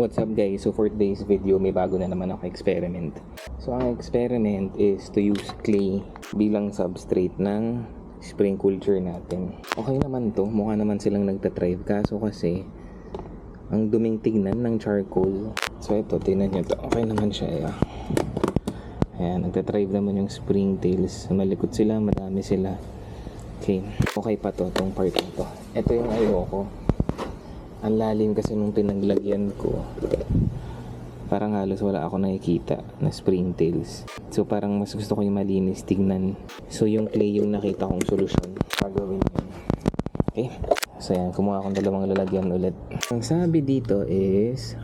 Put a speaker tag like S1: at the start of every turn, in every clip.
S1: What's up guys? So for today's video, may bago na naman ako experiment. So ang experiment is to use clay bilang substrate ng spring culture natin. Okay naman to, mukha naman silang nagtatrive. Kaso kasi, ang duming tignan ng charcoal. So ito, tingnan nyo to. Okay naman siya. Ayan, nagtatrive naman yung springtails. Malikot sila, madami sila. Okay pa to, tong part na to. Ito yung ayoko. Ang lalim kasi nung pinaglagyan ko, parang halos wala ako nakikita na springtails. So parang mas gusto ko yung malinis tignan. So yung clay yung nakita kong solusyon. Gagawin yun. Okay. So yan, kumuha akong dalawang lalagyan ulit. Ang sabi dito is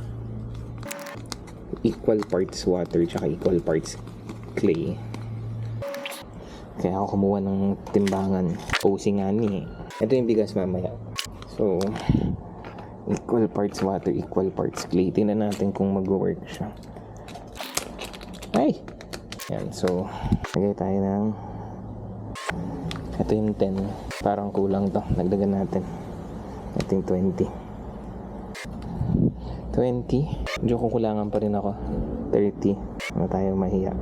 S1: equal parts water tsaka equal parts clay. Kaya ako kumuha ng timbangan. Posing nga ni. Ito yung bigas mamaya. So equal parts water, equal parts clay. Tingnan natin kung mag-work siya. Ay! Yan, so lagay tayo ng ito yung 10. Parang kulang to. Nagdagan natin. Ito yung 20. 20. Medyo kukulangan pa rin ako. 30. Ano tayo mahiya.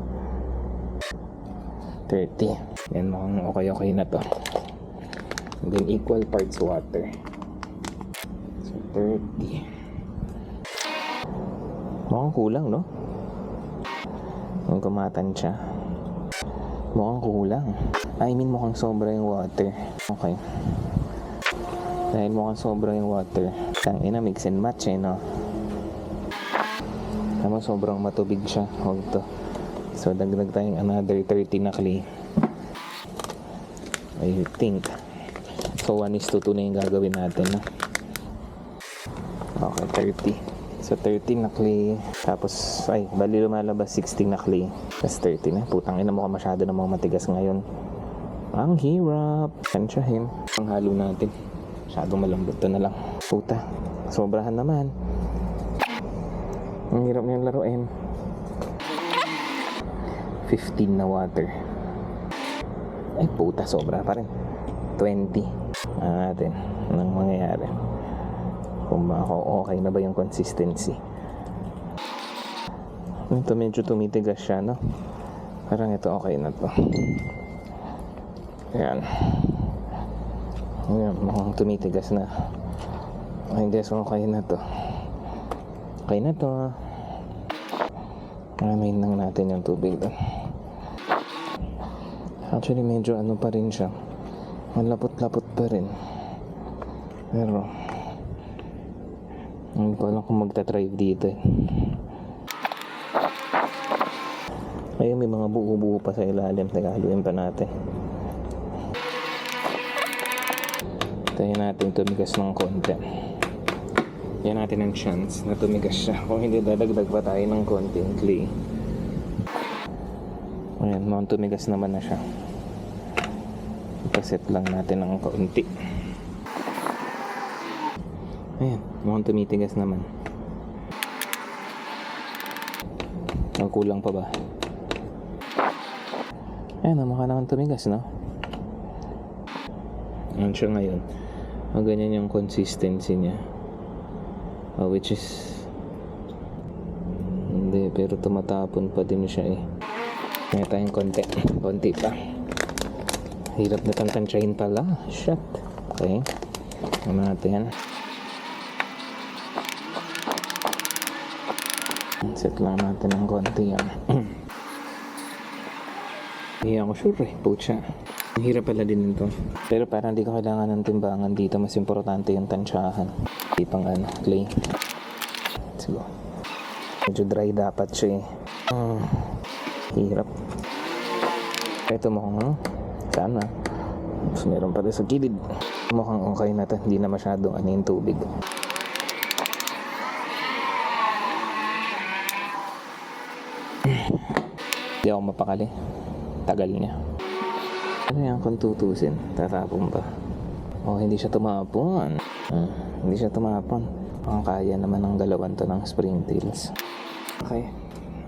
S1: 30. Yan, mukhang okay na to. And then equal parts water. 30. Mukhang kulang, no? Kung kumatan siya. Mukhang kulang. I mean, mukhang sobra yung water. Okay. Dahil mukhang sobra yung water. Tangina, mix and match no? Tama, sobrang matubig siya. Huwag to. So, dagdag tayong another 30 na clay. I think. So, 1:2 na yung gagawin natin, no? Okay, 30. So, 30 na clay. Tapos, bali lumalabas 60 na clay. Tapos 30 na. Putang ina mo ka masyado na mga matigas ngayon. Ang hirap. Tansyahin. Ang halo natin. Masyadong malambot na lang. Puta. Sobrahan naman. Ang hirap niyang laruin. 15 na water. Ay, puta. Sobra pa rin. 20. Natin. Anong mangyayari? Kung okay na ba yung consistency. Ito medyo tumitigas siya, no? Parang ito okay na to. Ayan. Ayan, mukhang tumitigas na. I guess okay na to. Okay na to. Alamin lang natin yung tubig doon. Actually medyo ano pa rin siya. Malapot-lapot pa rin. Pero hindi ko alam kung magta-drive dito Ayun, may mga buo-buo pa sa ilalim. Tagahaluin pa natin. Tayo natin tumigas ng konti. Yan natin ang chance na tumigas siya. Kung hindi, dadagdag pa tayo ng konting clay. Ayan, mukhang tumigas naman na siya. Ipaset lang natin ng konti. Ayan, mukhang tumitigas naman. Ang kulang pa ba? Ayan, mukha naman tumigas, no? Ayan siya ngayon. Ganyan yung consistency niya. Which is hindi, pero tumatapon pa din siya Kaya tayong konti pa. Hirap na tantansyahin pala. Shit. Okay. Ano natin yan? Set lang natin ng konti yan. Hindi ako sure Pucha. Ang hirap pala din ito. Pero parang hindi ko kailangan ng timbangan dito. Mas importante yung tansyahan. Di pang clay. Sige. Medyo dry dapat siya Hirap. Ito mukhang sana. Mas meron pa rin sa gilid. Mukhang okay na ito. Hindi na masyadong yung tubig. Hindi ako mapakali. Tagal niya. Ano yan kung tutusin? Tatapon pa. Hindi siya tumapon. Hindi siya tumapon. Ang kaya naman ng dalawan to ng springtails. Okay.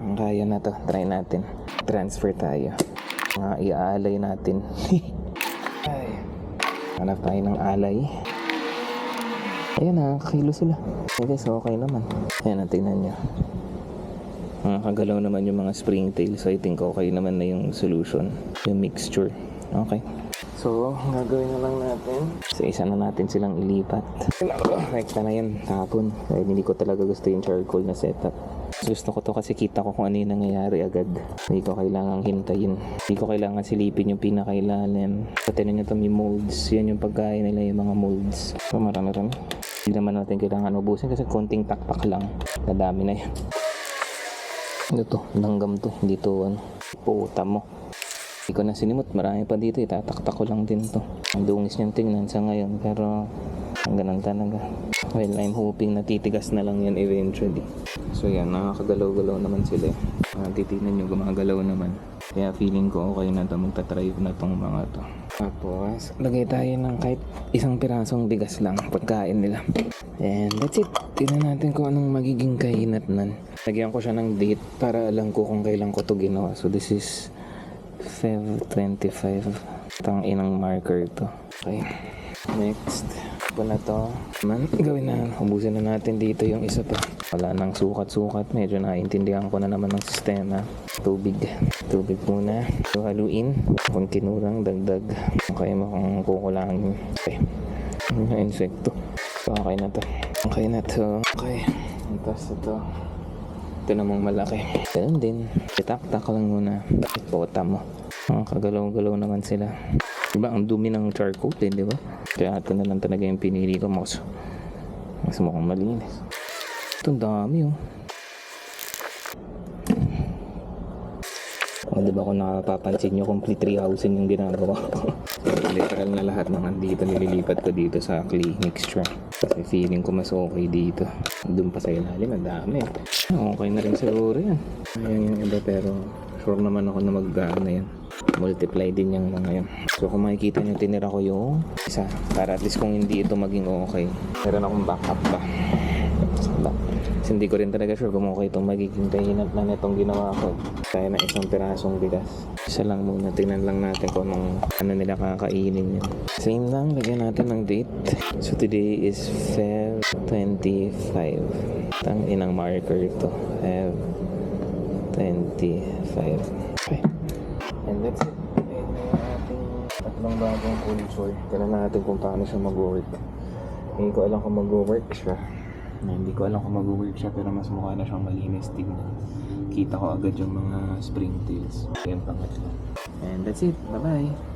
S1: Ang kaya na to. Try natin. Transfer tayo. Iaalay natin. Hanap tayo ng alay. Ayan, nakakakilo sila. Okay, so okay naman. Ayan, tingnan nyo. Nakakagalaw naman yung mga springtail. So I think okay naman na yung solution. Yung mixture. Okay. So, ang gagawin na lang natin. So, isa na natin silang ilipat. Rekta na yan, tapon. Dahil hindi ko talaga gusto yung charcoal na setup. Gusto ko to kasi kita ko kung ano yung nangyayari agad. Hindi ko kailangang hintayin. Hindi ko kailangan silipin yung pinakailalim. Pati na nyo to, may molds. Yan yung pagkain nila, yung mga molds. So, marami-rami. Hindi naman natin kailangan ubusin kasi konting takpak lang. Nadami na yan. Ano to? Langgam to. Hindi to, puta mo. Hindi ko na sinimot. Marami pa dito. Itataktak ko lang din to. Ang dungis niyang tingnan sa ngayon. Pero, ang ganun talaga. Well, I'm hoping na titigas na lang yan eventually. So yan, nakakagalaw-galaw naman sila. Titignan nyo, gumagalaw naman. Kaya feeling ko okay na ito. Magta-thrive na tong mga to. Tapos, lagay tayo ng kahit isang pirasong bigas lang. Pagkain nila. And that's it. Tignan natin kung anong magiging kahinatnan. Lagyan ko siya ng date para alam ko kung kailan ko to ginawa. So this is Feb 25. Tang inang marker to. Okay. Next. Po na to. Gawin na. Ubusin na natin dito yung isa pa. Wala nang sukat-sukat. Medyo naiintindihan ko na naman ng sistema. Tubig. Tubig muna. So haluin. Kung kinurang, dagdag. Okay mo kung kukulangin. Okay. Mga insekto. So okay na to. Okay na to. Okay. Tapos ito. Ito namang malaki. Ganun din. Itak-tak lang muna. Ipota mo. Kagalaw-galaw naman sila. Diba? Ang dumi ng charcoal eh, diba? Kaya ito na lang talaga yung pinili ko. Mas mukhang malinis. Ito ang dami oh. O diba kung nakapapansin nyo, complete rehousing yung ginagawa ko. So, literal na lahat ng nandito nililipat ko dito sa clay mixture. Kasi feeling ko mas okay dito. Doon pa sa ilalim, ang dami. Okay na rin siguro yan. Ayan yung iba pero sure naman ako na mag-gaano yan. Multiply din yung mga yan. So kung makikita nyo, tinira ko yung isa. Para at least kung hindi ito maging okay, meron akong backup pa. Kasi hindi ko rin talaga sure kung okay itong magiging kahinat na itong ginawa ko. Kaya na isang pirasong bigas. Isa lang muna, tingnan lang natin kung ano nila kakainin yun. Same lang, lagyan natin ng date. So today is Feb 25. Tang inang marker ito. Feb 25. Okay. And that's it. Ayan na yung ating tatlong bagong culture. Tignan natin kung paano siya mag-work. Hindi ko alam kung mag-work siya. Hindi ko alam kung mag-work siya pero mas mukha na siyang malinis tignan. Kita ko agad yung mga springtails. Ayan pangatlo. And that's it. Bye-bye.